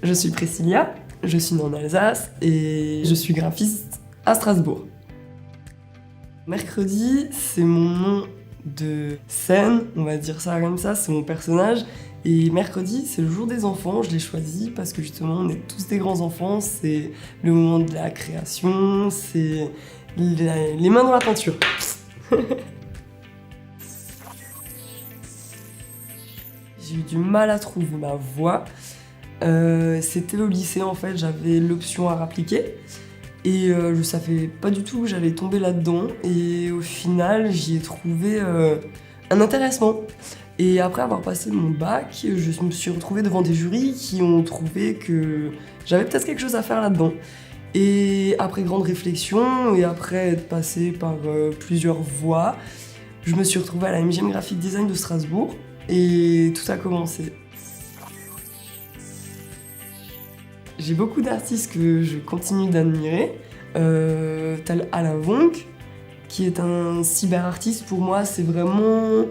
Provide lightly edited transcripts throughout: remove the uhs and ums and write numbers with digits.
Je suis Priscilla, je suis née en Alsace et je suis graphiste à Strasbourg. Mercredi, c'est mon nom de scène, on va dire ça comme ça, c'est mon personnage. Et mercredi, c'est le jour des enfants, je l'ai choisi parce que justement, on est tous des grands enfants, c'est le moment de la création, c'est les mains dans la peinture. J'ai eu du mal à trouver ma voie. C'était au lycée en fait, j'avais l'option art appliqué et je savais pas du tout que j'allais tomber là-dedans et au final j'y ai trouvé un intéressement. Et après avoir passé mon bac, je me suis retrouvée devant des jurys qui ont trouvé que j'avais peut-être quelque chose à faire là-dedans. Et après grande réflexion et après être passée par plusieurs voies, je me suis retrouvée à la MGM Graphic Design de Strasbourg et tout a commencé. J'ai beaucoup d'artistes que je continue d'admirer, tel Alain Vonk, qui est un cyberartiste. Pour moi, c'est vraiment...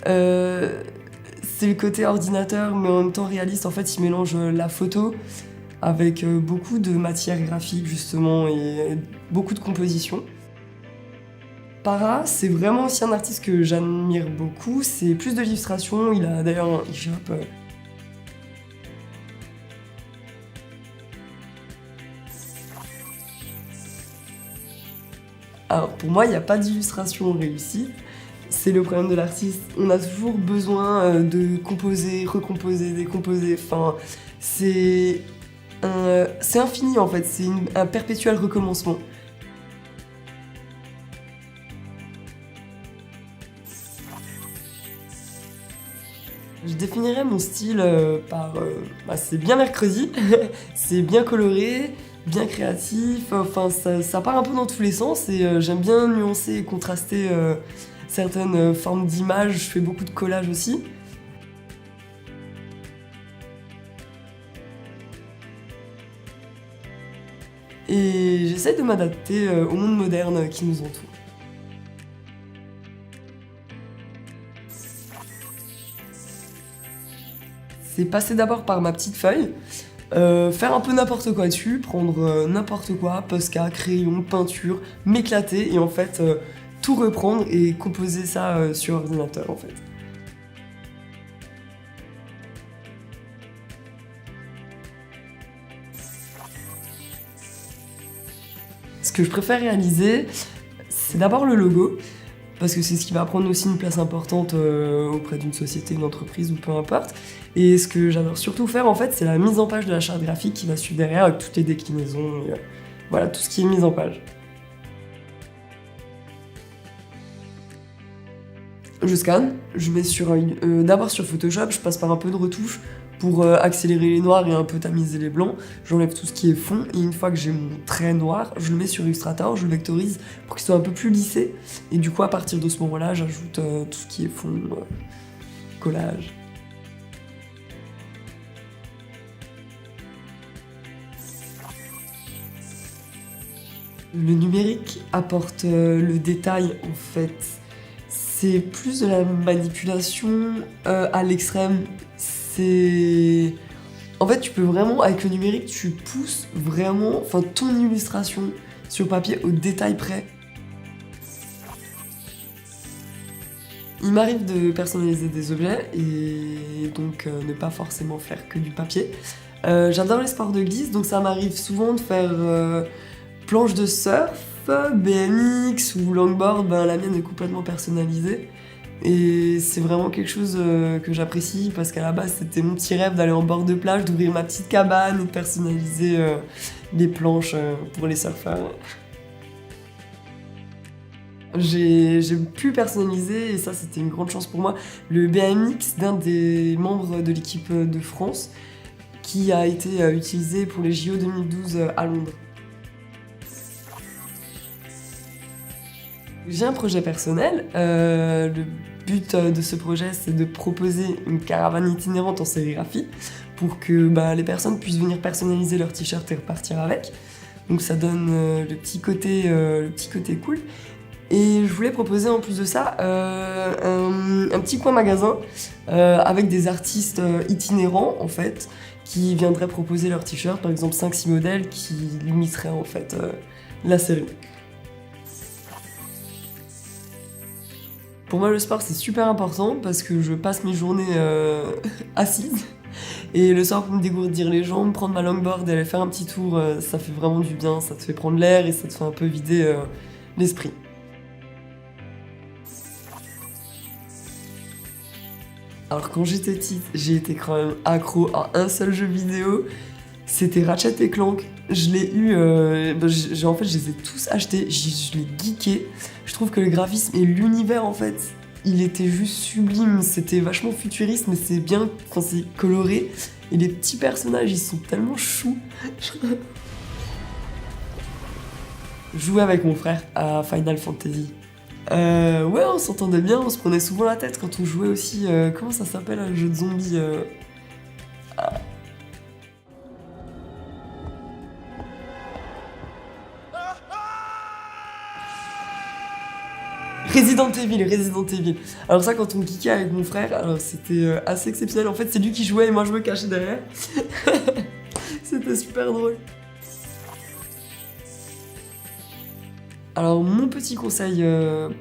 c'est le côté ordinateur, mais en même temps réaliste. En fait, il mélange la photo avec beaucoup de matière graphique, justement, et beaucoup de composition. Para, c'est vraiment aussi un artiste que j'admire beaucoup. C'est plus de l'illustration. Il a d'ailleurs un e-shop. Alors pour moi, il n'y a pas d'illustration réussie. C'est le problème de l'artiste. On a toujours besoin de composer, recomposer, décomposer. Enfin, c'est infini en fait. C'est un perpétuel recommencement. Je définirais mon style par... c'est bien mercredi, c'est bien coloré, bien créatif, enfin ça part un peu dans tous les sens et j'aime bien nuancer et contraster certaines formes d'images, je fais beaucoup de collages aussi. Et j'essaie de m'adapter au monde moderne qui nous entoure. C'est passer d'abord par ma petite feuille, faire un peu n'importe quoi dessus, prendre n'importe quoi, Posca, crayon, peinture, m'éclater et en fait tout reprendre et composer ça sur ordinateur en fait. Ce que je préfère réaliser, c'est d'abord le logo, parce que c'est ce qui va prendre aussi une place importante auprès d'une société, une entreprise ou peu importe. Et ce que j'adore surtout faire en fait, c'est la mise en page de la charte graphique qui va suivre derrière avec toutes les déclinaisons, et, voilà, tout ce qui est mis en page. Je scanne, je mets d'abord sur Photoshop, je passe par un peu de retouche pour accélérer les noirs et un peu tamiser les blancs. J'enlève tout ce qui est fond et une fois que j'ai mon trait noir, je le mets sur Illustrator, je le vectorise pour qu'il soit un peu plus lissé. Et du coup, à partir de ce moment-là, j'ajoute tout ce qui est fond, collage. Le numérique apporte le détail en fait. C'est plus de la manipulation à l'extrême. En fait, tu peux vraiment, avec le numérique, tu pousses vraiment ton illustration sur papier au détail près. Il m'arrive de personnaliser des objets et donc ne pas forcément faire que du papier. J'adore les sports de glisse, donc ça m'arrive souvent de faire planche de surf, BMX ou longboard. La mienne est complètement personnalisée. Et c'est vraiment quelque chose que j'apprécie parce qu'à la base c'était mon petit rêve d'aller en bord de plage, d'ouvrir ma petite cabane et de personnaliser les planches pour les surfeurs. J'ai pu personnaliser, et ça c'était une grande chance pour moi, le BMX d'un des membres de l'équipe de France qui a été utilisé pour les JO 2012 à Londres. J'ai un projet personnel. Le but de ce projet, c'est de proposer une caravane itinérante en sérigraphie pour que les personnes puissent venir personnaliser leur t-shirt et repartir avec. Donc ça donne le petit côté cool. Et je voulais proposer en plus de ça un petit coin magasin avec des artistes itinérants en fait qui viendraient proposer leurs t-shirts, par exemple 5-6 modèles qui limiteraient en fait la série. Pour moi le sport c'est super important parce que je passe mes journées assise et le soir pour me dégourdir les jambes, prendre ma longboard et aller faire un petit tour, ça fait vraiment du bien, ça te fait prendre l'air et ça te fait un peu vider l'esprit. Alors quand j'étais petite, j'ai été quand même accro à un seul jeu vidéo, c'était Ratchet et Clank. Je l'ai eu, en fait je les ai tous achetés, je l'ai geeké. Je trouve que le graphisme et l'univers en fait, il était juste sublime, c'était vachement futuriste mais c'est bien, enfin c'est coloré. Et les petits personnages ils sont tellement choux. Jouer avec mon frère à Final Fantasy. Ouais, on s'entendait bien, on se prenait souvent la tête quand on jouait aussi. Comment ça s'appelle, un jeu de zombies ah. Resident Evil. Alors ça, quand on geekait avec mon frère, alors c'était assez exceptionnel. En fait, c'est lui qui jouait et moi je me cachais derrière. C'était super drôle. Alors mon petit conseil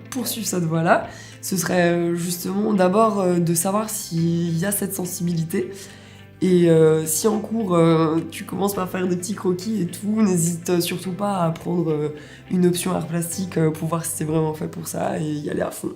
pour suivre cette voie-là, ce serait justement d'abord de savoir s'il y a cette sensibilité. Et si en cours tu commences par faire des petits croquis et tout, n'hésite surtout pas à prendre une option art plastique pour voir si c'est vraiment fait pour ça et y aller à fond.